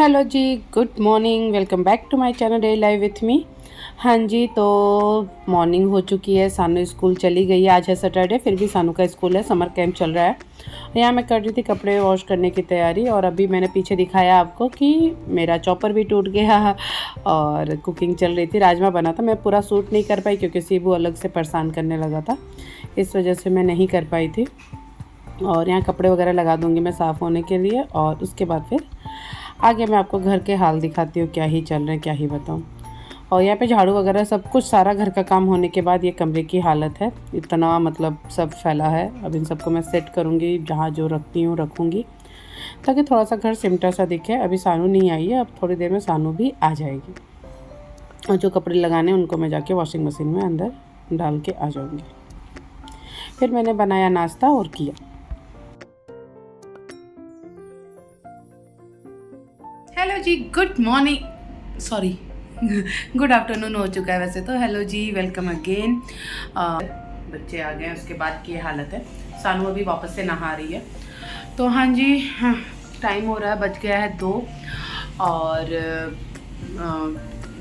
Hello ji, good morning. Welcome back to my channel day live with me. हाँ जी, तो morning हो चुकी है, सानू स्कूल चली गई है। आज है सैटरडे, फिर भी सानू का स्कूल है, समर कैंप चल रहा है। यहाँ मैं कर रही थी कपड़े वॉश करने की तैयारी, और अभी मैंने पीछे दिखाया आपको कि मेरा चॉपर भी टूट गया और कुकिंग चल रही थी। राजमा बना था, मैं पूरा शूट नहीं कर पाई क्योंकि सीबू अलग से परेशान करने लगा था, इस वजह से मैं नहीं कर पाई थी। और यहाँ कपड़े वगैरह लगा दूँगी मैं साफ़ होने के लिए, और उसके बाद फिर आगे मैं आपको घर के हाल दिखाती हूँ, क्या ही चल रहे हैं, क्या ही बताऊँ। और यहाँ पे झाड़ू वगैरह सब कुछ सारा घर का काम होने के बाद ये कमरे की हालत है, इतना मतलब सब फैला है। अब इन सबको मैं सेट करूँगी, जहाँ जो रखती हूँ रखूँगी, ताकि थोड़ा सा घर सिमटा सा दिखे। अभी सानू नहीं आई है, अब थोड़ी देर में सानू भी आ जाएगी, और जो कपड़े लगाने हैं उनको मैं जाके वॉशिंग मशीन में अंदर डाल के आ जाऊँगी। फिर मैंने बनाया नाश्ता और किया। Hello ji, good morning, sorry good afternoon हो चुका है वैसे तो। Hello ji, welcome again. बच्चे आ गए हैं, उसके बाद की हालत है। सानू अभी वापस से नहा रही है। तो हाँ जी, हाँ, टाइम हो रहा है, बज गया है 2। और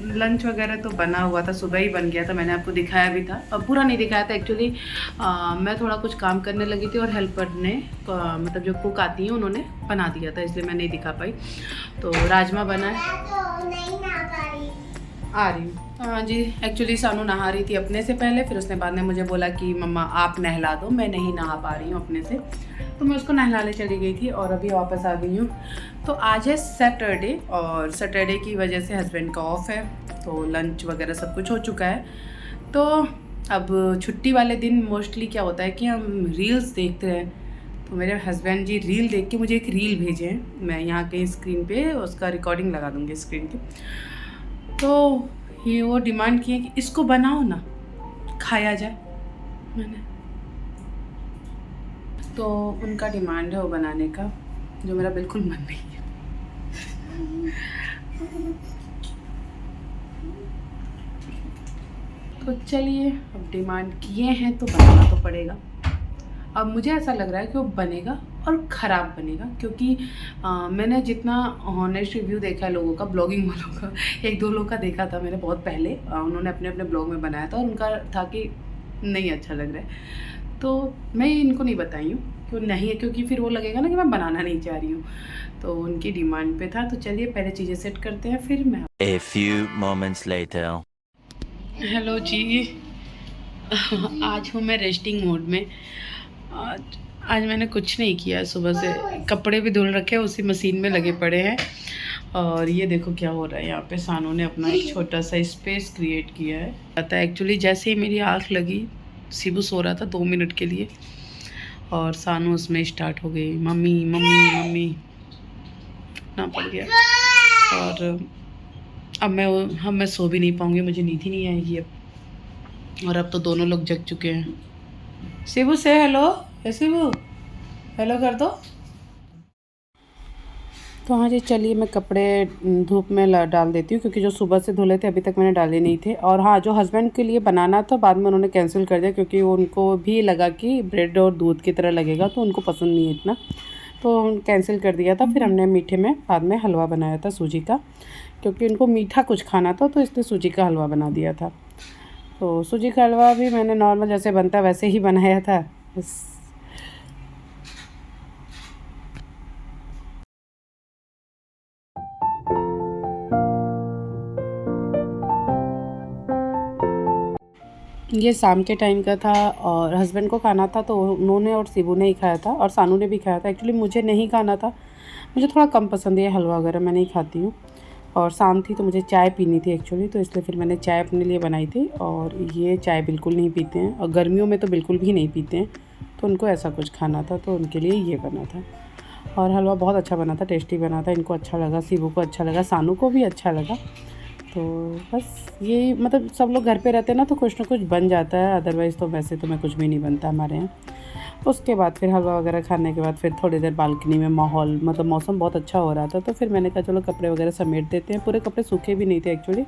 लंच वगैरह तो बना हुआ था, सुबह ही बन गया था, मैंने आपको दिखाया भी था। अब पूरा नहीं दिखाया था एक्चुअली, मैं थोड़ा कुछ काम करने लगी थी और हेल्पर ने मतलब जो कुक आती हैं उन्होंने बना दिया था, इसलिए मैं नहीं दिखा पाई। तो राजमा बना है, आ रही हूँ। हाँ जी, एक्चुअली सानू नहा रही थी अपने से पहले, फिर उसने बाद में मुझे बोला कि मम्मा आप नहला दो, मैं नहीं नहा पा रही हूँ अपने से, तो मैं उसको नहलाने चली गई थी और अभी वापस आ गई हूँ। तो आज है सैटरडे, और सैटरडे की वजह से हस्बैंड का ऑफ है, तो लंच वगैरह सब कुछ हो चुका है। तो अब छुट्टी वाले दिन मोस्टली क्या होता है कि हम रील्स देखते हैं। तो मेरे हस्बैंड जी रील देख के मुझे एक रील भेजे हैं, मैं यहाँ के स्क्रीन पे उसका रिकॉर्डिंग लगा दूँगी स्क्रीन की। तो ये वो डिमांड किए कि इसको बनाओ ना, खाया जाए। मैंने तो उनका डिमांड है वो बनाने का, जो मेरा बिल्कुल मन नहीं है। तो चलिए, अब डिमांड किए हैं तो बनाना तो पड़ेगा। अब मुझे ऐसा लग रहा है कि वो बनेगा और ख़राब बनेगा, क्योंकि मैंने जितना हॉनेस्ट रिव्यू देखा है लोगों का, ब्लॉगिंग वालों का, एक दो लोग का देखा था मैंने बहुत पहले, उन्होंने अपने अपने ब्लॉग में बनाया था और उनका था कि नहीं अच्छा लग रहा है। तो मैं इनको नहीं बताई हूँ कि नहीं है, क्योंकि फिर वो लगेगा ना कि मैं बनाना नहीं चाह रही हूँ। तो उनकी डिमांड पे था, तो चलिए पहले चीज़ें सेट करते हैं, फिर मैं। A few moments later. Hello ji, आज हूँ मैं रेस्टिंग मोड में। आज आज मैंने कुछ नहीं किया, सुबह से कपड़े भी धुल रखे हैं, उसी मशीन में लगे पड़े हैं। और ये देखो क्या हो रहा है, यहाँ पे सानू ने अपना एक छोटा सा स्पेस क्रिएट किया है। पता है एक्चुअली जैसे ही मेरी आँख लगी, शिबू सो रहा था 2 मिनट के लिए, और सानू उसमें स्टार्ट हो गई, मम्मी मम्मी मम्मी ना पड़ गया। और अब मैं सो भी नहीं पाऊँगी, मुझे नींद ही नहीं आएगी अब। और अब तो दोनों लोग जग चुके हैं। शिबू से हेलो, ए शिबू हेलो कर दो। तो हाँ जी, चलिए मैं कपड़े धूप में डाल देती हूँ, क्योंकि जो सुबह से धुले थे अभी तक मैंने डाले नहीं थे। और हाँ, जो हस्बैंड के लिए बनाना था बाद में उन्होंने कैंसिल कर दिया, क्योंकि उनको भी लगा कि ब्रेड और दूध की तरह लगेगा, तो उनको पसंद नहीं है इतना, तो कैंसिल कर दिया था। फिर हमने मीठे में बाद में हलवा बनाया था सूजी का, क्योंकि उनको मीठा कुछ खाना था, तो इसलिए सूजी का हलवा बना दिया था। तो सूजी का हलवा भी मैंने नॉर्मल जैसे बनता है वैसे ही बनाया था बस। ये शाम के टाइम का था, और हस्बैंड को खाना था, तो उन्होंने और शिबू ने ही खाया था, और सानू ने भी खाया था। एक्चुअली मुझे नहीं खाना था, मुझे थोड़ा कम पसंद है हलवा वगैरह, मैं नहीं खाती हूँ। और शाम थी तो मुझे चाय पीनी थी एक्चुअली, तो इसलिए फिर मैंने चाय अपने लिए बनाई थी। और ये चाय बिल्कुल नहीं पीते हैं, और गर्मियों में तो बिल्कुल भी नहीं पीते हैं, तो उनको ऐसा कुछ खाना था, तो उनके लिए ये बना था। और हलवा बहुत अच्छा बना था, टेस्टी बना था, इनको अच्छा लगा, शिबू को अच्छा लगा, सानू को भी अच्छा लगा। तो बस ये मतलब सब लोग घर पे रहते हैं ना, तो कुछ ना कुछ बन जाता है, अदरवाइज़ तो वैसे तो मैं कुछ भी नहीं बनता हमारे यहाँ। उसके बाद फिर हलवा वगैरह खाने के बाद फिर थोड़ी देर बालकनी में माहौल मतलब मौसम बहुत अच्छा हो रहा था, तो फिर मैंने कहा चलो कपड़े वगैरह समेट देते हैं। पूरे कपड़े सूखे भी नहीं थे एक्चुअली,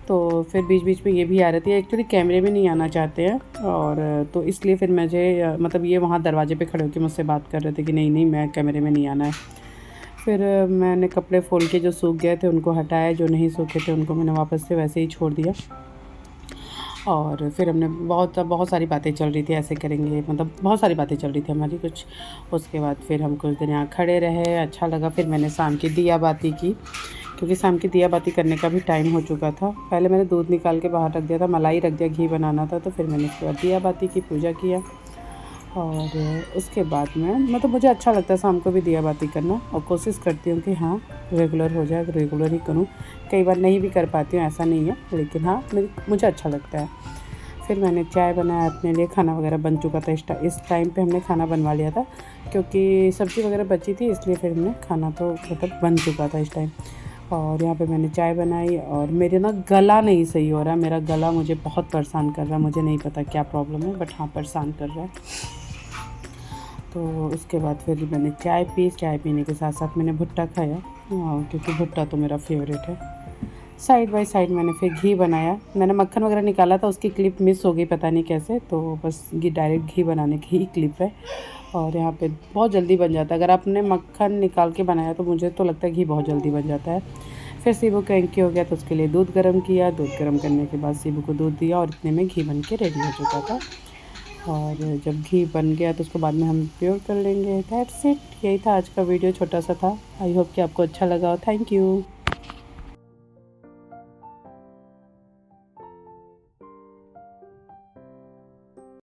तो फिर बीच बीच में ये भी आ रही थी। एक्चुअली कैमरे में नहीं आना चाहते हैं, और तो इसलिए फिर मुझे मतलब ये वहाँ दरवाजे पे खड़े होकर मुझसे बात कर रहे थे कि नहीं नहीं मैं कैमरे में नहीं आना है। फिर मैंने कपड़े फोल्ड के जो सूख गए थे उनको हटाया, जो नहीं सूखे थे उनको मैंने वापस से वैसे ही छोड़ दिया। और फिर हमने बहुत सारी बातें चल रही थी, ऐसे करेंगे, मतलब बहुत सारी बातें चल रही थी हमारी कुछ। उसके बाद फिर हम कुछ दिन यहाँ खड़े रहे, अच्छा लगा। फिर मैंने शाम की दिया बाती की, क्योंकि शाम की दिया बाती करने का भी टाइम हो चुका था। पहले मैंने दूध निकाल के बाहर रख दिया था, मलाई रख दिया, घी बनाना था, तो फिर मैंने उसके बाद दिया बाती की, पूजा किया। और उसके बाद में मतलब मुझे अच्छा लगता है शाम को भी दिया बाती करना, और कोशिश करती हूँ कि हाँ रेगुलर हो जाए, रेगुलर ही करूँ। कई बार नहीं भी कर पाती हूँ, ऐसा नहीं है, लेकिन हाँ मुझे अच्छा लगता है। फिर मैंने चाय बनाया अपने लिए, खाना वगैरह बन चुका था। इस टाइम पे हमने खाना बनवा लिया था, क्योंकि सब्ज़ी वगैरह बची थी, इसलिए फिर हमने खाना तो मतलब बन चुका था इस टाइम। और यहाँ पे मैंने चाय बनाई, और मेरे ना गला नहीं सही हो रहा है, मेरा गला मुझे बहुत परेशान कर रहा है। मुझे नहीं पता क्या प्रॉब्लम है, बट हाँ परेशान कर रहा है। तो उसके बाद फिर मैंने चाय पी, चाय पीने के साथ साथ मैंने भुट्टा खाया, क्योंकि भुट्टा तो मेरा फेवरेट है। साइड बाय साइड मैंने फिर घी बनाया। मैंने मक्खन वगैरह निकाला था, उसकी क्लिप मिस हो गई पता नहीं कैसे, तो बस डायरेक्ट घी बनाने की ही क्लिप है। और यहाँ पे बहुत जल्दी बन जाता है, अगर आपने मक्खन निकाल के बनाया तो मुझे तो लगता है घी बहुत जल्दी बन जाता है। फिर सीबू क्रैंकी हो गया, तो उसके लिए दूध गर्म किया, दूध गर्म करने के बाद सीबू को दूध दिया, और इतने में घी बन के रेडी हो चुका था। और जब घी बन गया तो उसको बाद में हम प्योर कर लेंगे। दैट्स इट, यही था आज का वीडियो, छोटा सा था। आई होप कि आपको अच्छा लगा। Thank you.